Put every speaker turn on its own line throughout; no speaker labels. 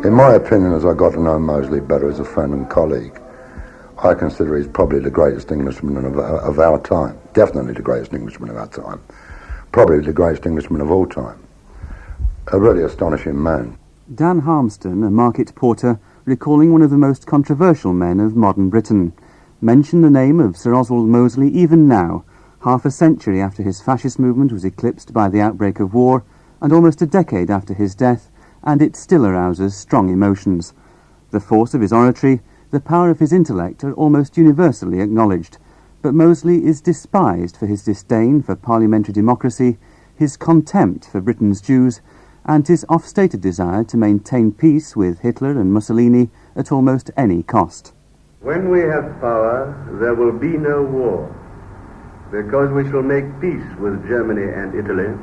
In my opinion, as I got to know Mosley better as a friend and colleague, I consider he's probably the greatest Englishman of our time. Definitely the greatest Englishman of our time. Probably the greatest Englishman of all time. A really astonishing man.
Dan Harmston, a market porter, recalling one of the most controversial men of modern Britain, mentioned the name of Sir Oswald Mosley even now, half a century after his fascist movement was eclipsed by the outbreak of war, and almost a decade after his death, and it still arouses strong emotions. The force of his oratory, the power of his intellect are almost universally acknowledged, but Mosley is despised for his disdain for parliamentary democracy, his contempt for Britain's Jews, and his oft-stated desire to maintain peace with Hitler and Mussolini at almost any cost.
When we have power, there will be no war, because we shall make peace with Germany and Italy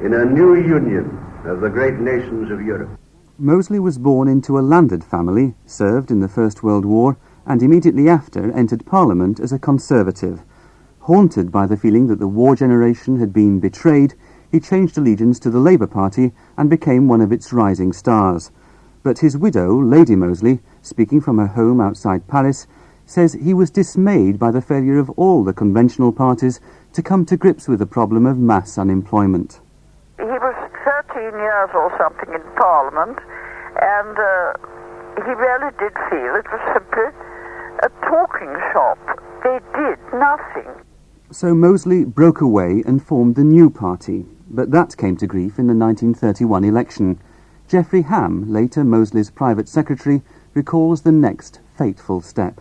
in a new union of the great nations of Europe.
Mosley was born into a landed family, served in the First World War, and immediately after entered Parliament as a Conservative. Haunted by the feeling that the war generation had been betrayed, he changed allegiance to the Labour Party and became one of its rising stars. But his widow, Lady Mosley, speaking from her home outside Paris, says he was dismayed by the failure of all the conventional parties to come to grips with the problem of mass unemployment.
He was 13 years or something in Parliament, and he really did feel it was simply a talking shop. They did nothing.
So Mosley broke away and formed the New Party, but that came to grief in the 1931 election. Geoffrey Ham, later Mosley's private secretary, recalls the next fateful step.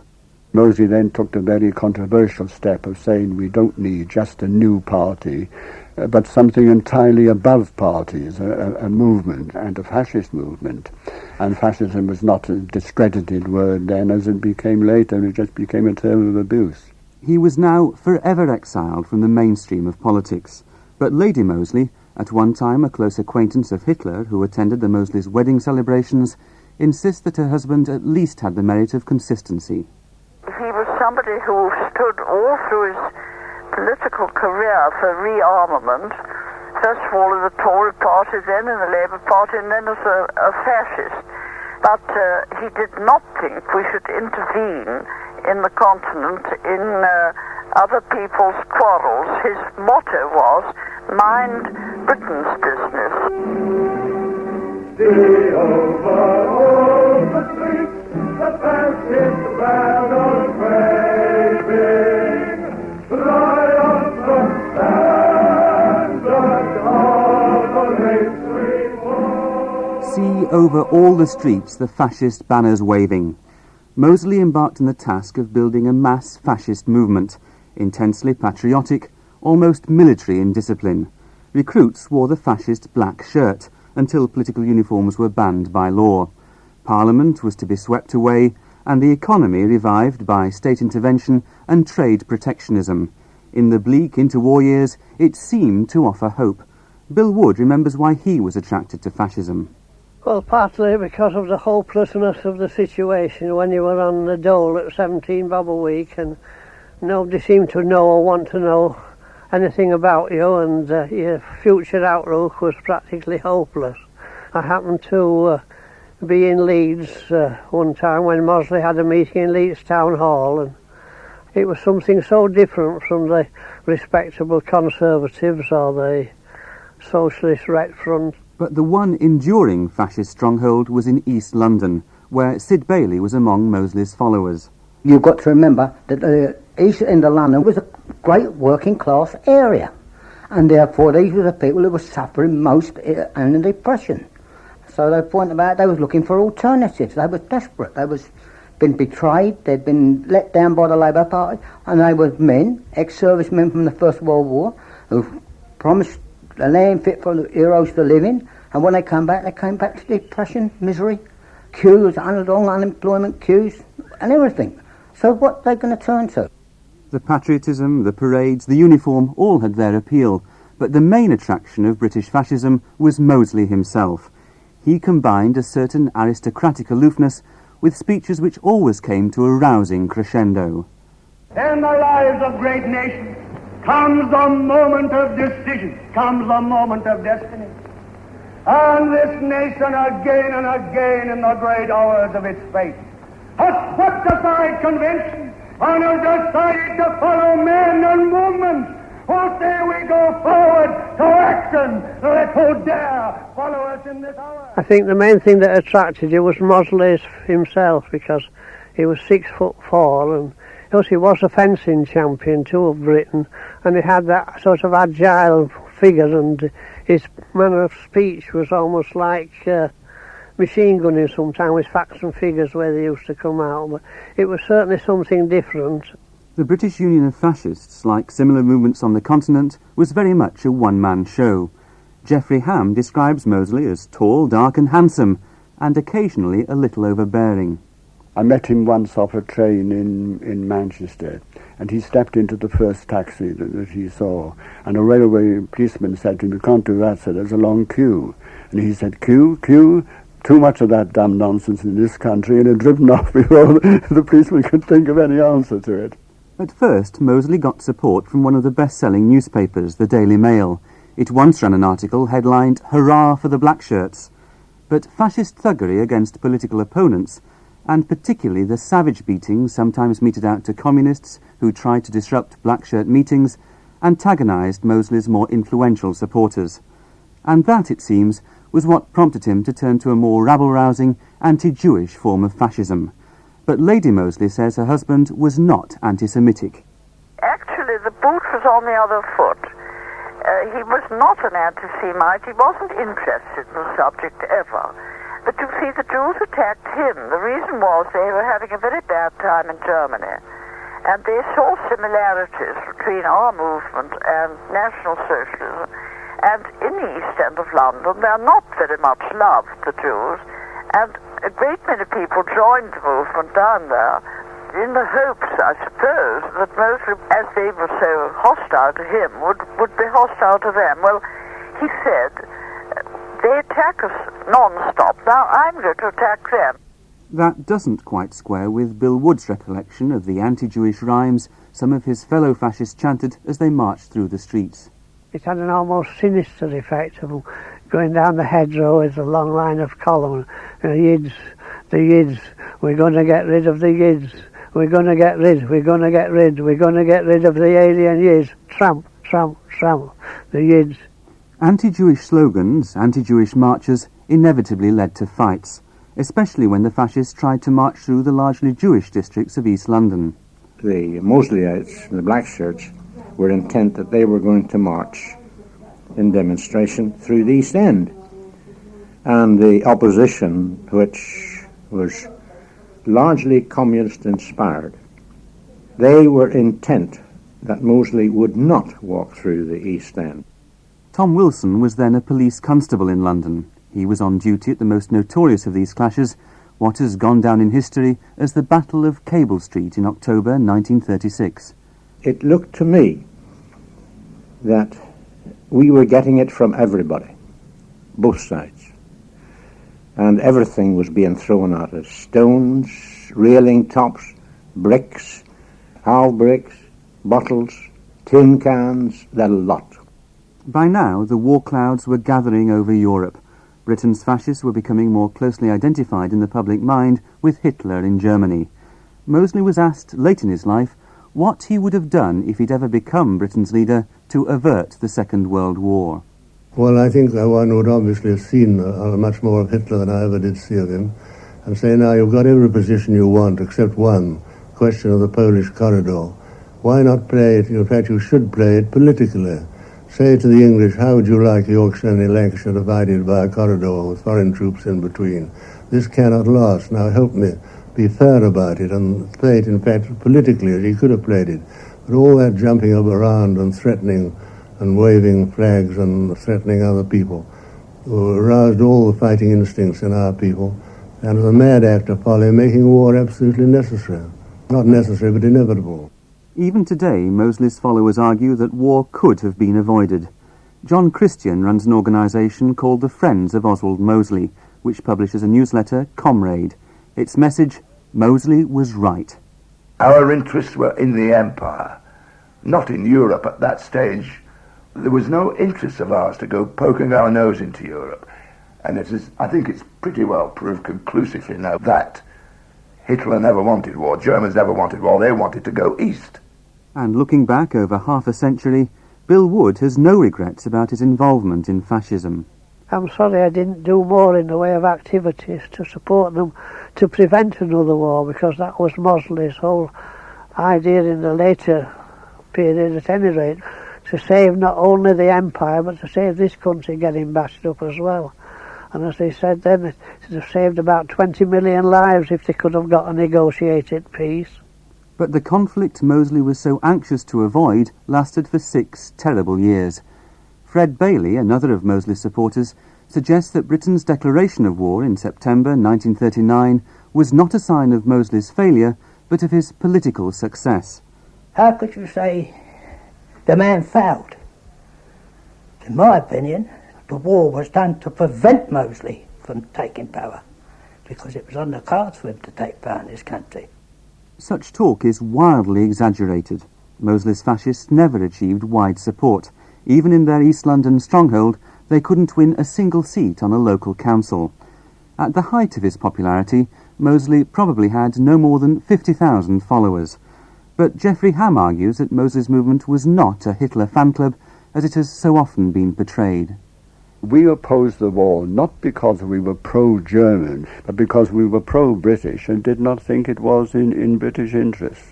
Mosley then took the very controversial step of saying we don't need just a new party, but something entirely above parties, a movement, and a fascist movement. And fascism was not a discredited word then as it became later, it just became a term of abuse.
He was now forever exiled from the mainstream of politics. But Lady Mosley, at one time a close acquaintance of Hitler who attended the Mosleys' wedding celebrations, insists that her husband at least had the merit of consistency.
He was somebody who stood all through his political career for rearmament, first of all in the Tory party, then in the Labour Party, and then as a fascist. But he did not think we should intervene in the continent in other people's quarrels. His motto was, mind Britain's business.
See over all the streets, the fascist banners waving, triumphant standards on the main street wall.
See over all the streets the fascist banners waving. Mosley embarked on the task of building a mass fascist movement, intensely patriotic, almost military in discipline. Recruits wore the fascist black shirt until political uniforms were banned by law. Parliament was to be swept away, and the economy revived by state intervention and trade protectionism. In the bleak interwar years, it seemed to offer hope. Bill Wood remembers why he was attracted to fascism.
Well, partly because of the hopelessness of the situation when you were on the dole at 17 bob a week and nobody seemed to know or want to know anything about you, and your future outlook was practically hopeless. I happened to be in Leeds one time when Mosley had a meeting in Leeds Town Hall, and it was something so different from the respectable Conservatives or the Socialist Red Front.
But the one enduring fascist stronghold was in East London, where Sid Bailey was among Mosley's followers.
You've got to remember that the East End of London was a great working class area, and therefore these were the people who were suffering most in the depression. So they pointed out they was looking for alternatives. They were desperate. They was been betrayed. They'd been let down by the Labour Party, and they were men, ex-servicemen from the First World War, who promised a land fit for the heroes to live in, and when they came back to depression, misery, queues, long unemployment queues, and everything. So what are they going to turn to?
The patriotism, the parades, the uniform all had their appeal, but the main attraction of British fascism was Mosley himself. He combined a certain aristocratic aloofness with speeches which always came to a rousing crescendo.
In the lives of great nations comes the moment of decision, comes the moment of destiny. and this nation again and again in the great hours of its fate has swept aside convention and has decided to follow men and movements who say we go forward to action. Let who dare follow us in this hour.
I think the main thing that attracted you was Mosley himself, because he was 6'4", and because he was a fencing champion too of Britain, and he had that sort of agile figure, and his manner of speech was almost like machine gunning sometimes, with facts and figures where they used to come out, but it was certainly something different.
The British Union of Fascists, like similar movements on the continent, was very much a one-man show. Geoffrey Ham describes Mosley as tall, dark and handsome, and occasionally a little overbearing.
I met him once off a train in Manchester, and he stepped into the first taxi that he saw, and a railway policeman said to him, "You can't do that, sir, there's a long queue." And he said, "Queue, queue, too much of that damn nonsense in this country," and had driven off before the policeman could think of any answer to it.
At first, Mosley got support from one of the best-selling newspapers, the Daily Mail. It once ran an article headlined, "Hurrah for the Black Shirts." But fascist thuggery against political opponents, and particularly the savage beatings sometimes meted out to communists who tried to disrupt black shirt meetings, antagonised Mosley's more influential supporters. And that, it seems, was what prompted him to turn to a more rabble-rousing, anti-Jewish form of fascism. But Lady Mosley says her husband was not anti-Semitic.
Actually, the boot was on the other foot. He was not an anti-Semite. He wasn't interested in the subject ever. But you see, the Jews attacked him. The reason was they were having a very bad time in Germany. And they saw similarities between our movement and National Socialism. And in the East End of London, they're not very much loved, the Jews. And a great many people joined the movement down there in the hopes, I suppose, that Mosley, as they were so hostile to him, would be hostile to them. Well, he said, they attack us non-stop, now I'm going to attack them.
That doesn't quite square with Bill Wood's recollection of the anti-Jewish rhymes some of his fellow fascists chanted as they marched through the streets.
It had an almost sinister effect of going down the hedgerow with a long line of column. The Yids, we're going to get rid of the Yids. We're going to get rid of the alien Yids. Tramp, tramp, tramp, the Yids.
Anti-Jewish slogans, anti-Jewish marches inevitably led to fights, especially when the fascists tried to march through the largely Jewish districts of East London.
The Mosleyites, the black shirts, were intent that they were going to march in demonstration through the East End. And the opposition, which was largely communist-inspired, they were intent that Mosley would not walk through the East End.
Tom Wilson was then a police constable in London. He was on duty at the most notorious of these clashes, what has gone down in history as the Battle of Cable Street in October 1936.
It looked to me that we were getting it from everybody, both sides. And everything was being thrown at us. Stones, railing tops, bricks, half bricks, bottles, tin cans, the lot.
By now, the war clouds were gathering over Europe. Britain's fascists were becoming more closely identified in the public mind with Hitler in Germany. Mosley was asked late in his life what he would have done if he'd ever become Britain's leader to avert the Second World War.
Well, I think that one would obviously have seen much more of Hitler than I ever did see of him, and say, now you've got every position you want except one, question of the Polish corridor. Why not play it? In fact, you should play it politically. Say to the English, how would you like Yorkshire and Lancashire divided by a corridor with foreign troops in between? This cannot last. Now help me be fair about it and play it, in fact, politically as he could have played it. But all that jumping up around and threatening and waving flags and threatening other people aroused all the fighting instincts in our people, and was a mad act of folly, making war absolutely necessary. Not necessary, but inevitable.
Even today, Mosley's followers argue that war could have been avoided. John Christian runs an organisation called the Friends of Oswald Mosley, which publishes a newsletter, Comrade. Its message, Mosley was right.
Our interests were in the Empire, not in Europe at that stage. There was no interest of ours to go poking our nose into Europe. And I think it's pretty well proved conclusively now that Hitler never wanted war, Germans never wanted war, they wanted to go east.
And looking back over half a century, Bill Wood has no regrets about his involvement in fascism.
I'm sorry I didn't do more in the way of activities to support them to prevent another war, because that was Mosley's whole idea in the later period, at any rate, to save not only the empire but to save this country getting bashed up as well. And as they said then, it would have saved about 20 million lives if they could have got a negotiated peace.
But the conflict Mosley was so anxious to avoid lasted for 6 terrible years. Fred Bailey, another of Mosley's supporters, suggests that Britain's declaration of war in September 1939 was not a sign of Mosley's failure, but of his political success.
How could you say the man failed? In my opinion, the war was done to prevent Mosley from taking power, because it was on the cards for him to take power in this country.
Such talk is wildly exaggerated. Mosley's fascists never achieved wide support. Even in their East London stronghold, they couldn't win a single seat on a local council. At the height of his popularity, Mosley probably had no more than 50,000 followers. But Geoffrey Ham argues that Mosley's movement was not a Hitler fan club, as it has so often been portrayed.
We opposed the war not because we were pro-German, but because we were pro-British and did not think it was in British interests.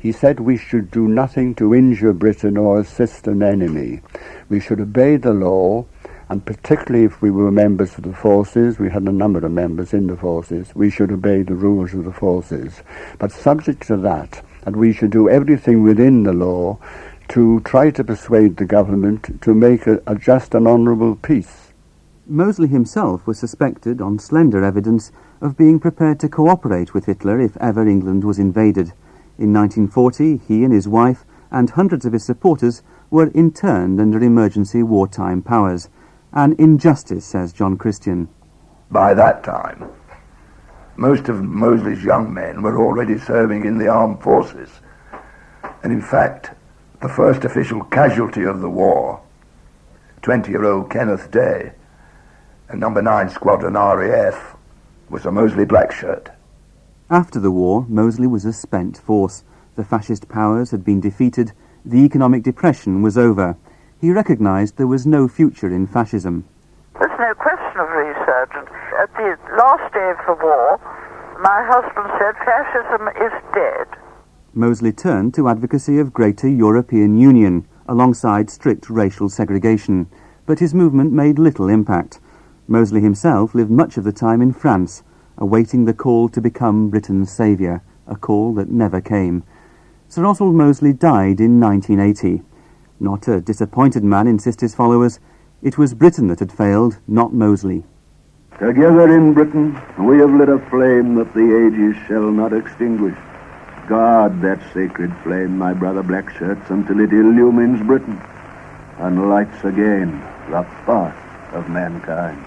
He said we should do nothing to injure Britain or assist an enemy. We should obey the law, and particularly if we were members of the forces, we had a number of members in the forces, we should obey the rules of the forces. But subject to that, and we should do everything within the law to try to persuade the government to make a just and honourable peace.
Mosley himself was suspected, on slender evidence, of being prepared to cooperate with Hitler if ever England was invaded. In 1940, he and his wife and hundreds of his supporters were interned under emergency wartime powers. An injustice, says John Christian.
By that time, most of Mosley's young men were already serving in the armed forces. And in fact, the first official casualty of the war, 20-year-old Kenneth Day, a No. 9 Squadron RAF, was a Mosley black shirt.
After the war, Mosley was a spent force. The fascist powers had been defeated. The economic depression was over. He recognised there was no future in fascism.
There's no question of resurgence. At the last day of the war, my husband said fascism is dead.
Mosley turned to advocacy of greater European union, alongside strict racial segregation, but his movement made little impact. Mosley himself lived much of the time in France, awaiting the call to become Britain's saviour, a call that never came. Sir Oswald Mosley died in 1980. Not a disappointed man, insist his followers. It was Britain that had failed, not Mosley.
Together in Britain we have lit a flame that the ages shall not extinguish. Guard that sacred flame, my brother black shirts, until it illumines Britain and lights again the path of mankind.